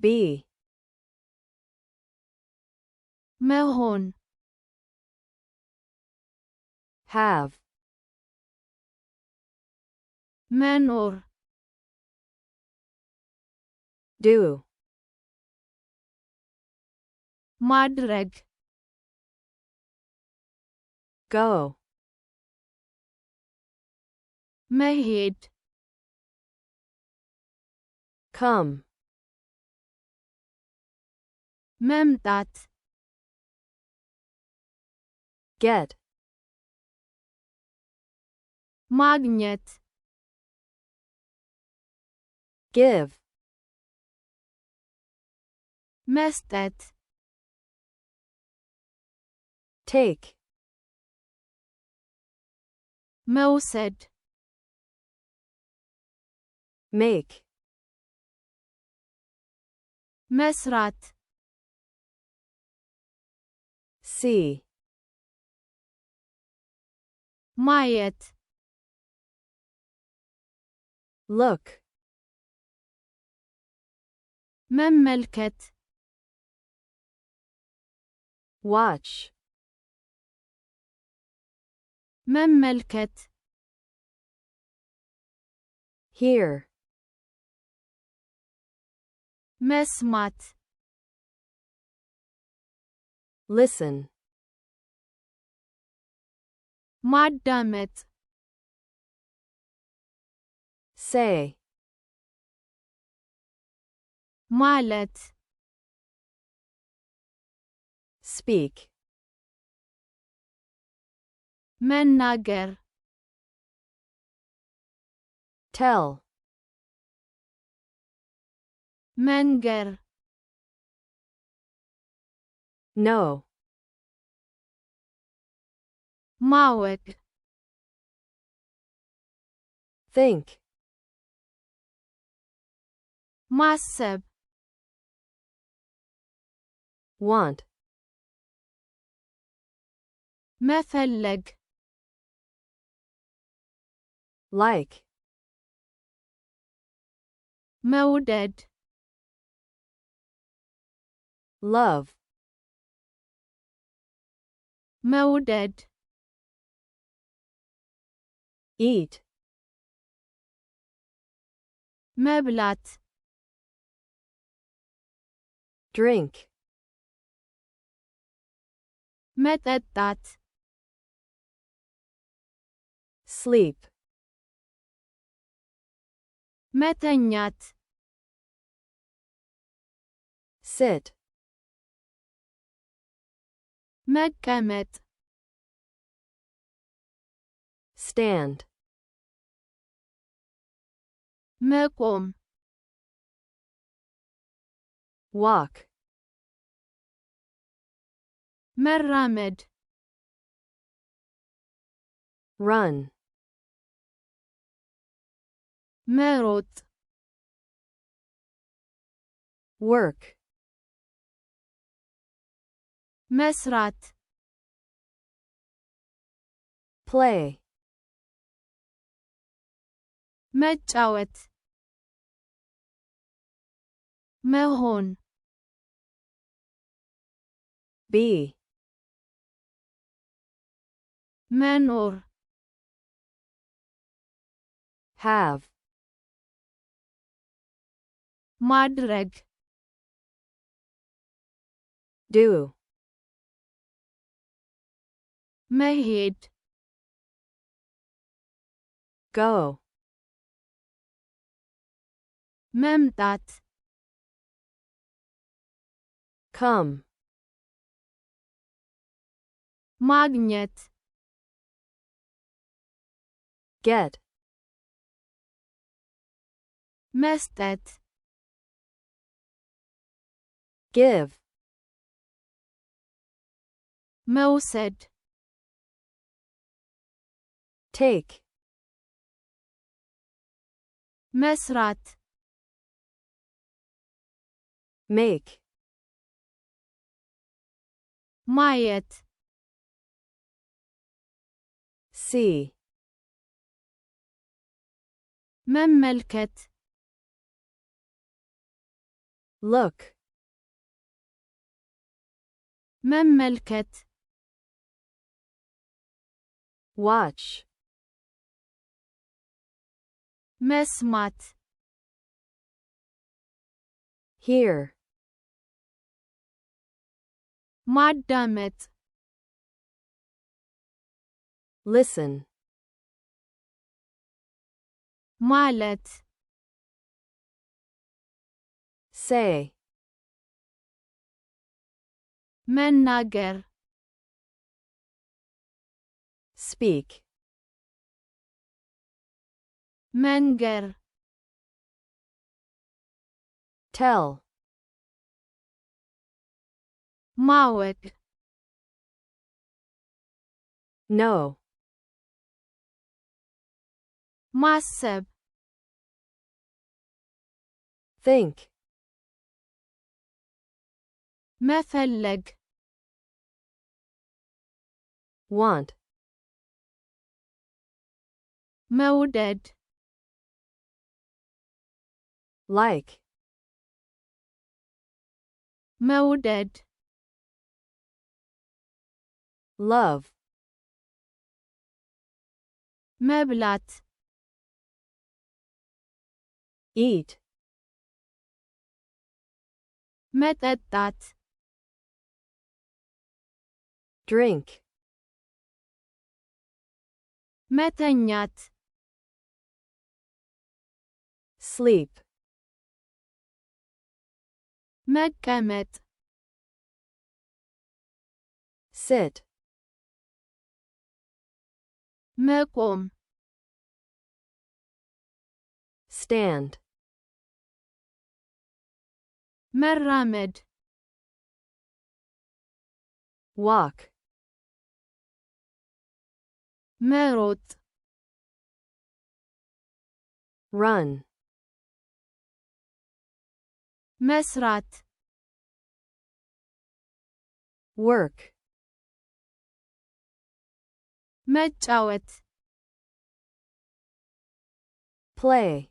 be me-hon have መኖር do ማድረግ go መሄድ come መምጣት get ማግኘት give መስጠት take መውሰድ make መስራት see ማየት look መመልከት watch መመልከት hear መስማት listen ማዳመጥ say ማለት speak መናገር tell መንገር know ማወቅ think ማሰብ want መፈለግ like መውደድ love መውደድ eat መብላት drink መጠጣት sleep መተኛት sit መቀመጥ stand መቆም walk መራመድ run መሮጥ work መስራት play መጫወት መሆን be መኖር have ማድረግ do መሄድ go መምጣት come ማግኘት get መስጠት give መውሰድ take መስራት make ማየት see መመልከት look, መመልከት watch, መስማት hear, ማዳመጥ listen, ማለት say, መናገር speak, መንገር tell, ማወቅ know, ማሰብ think, መፈለግ want, መውደድ like, መውደድ love, መብላት eat, መጠጣት drink, መተኛት sleep, መቀመጥ sit, መቆም stand, መራመድ walk, መሮጥ run, መስራት work, መጫወት play,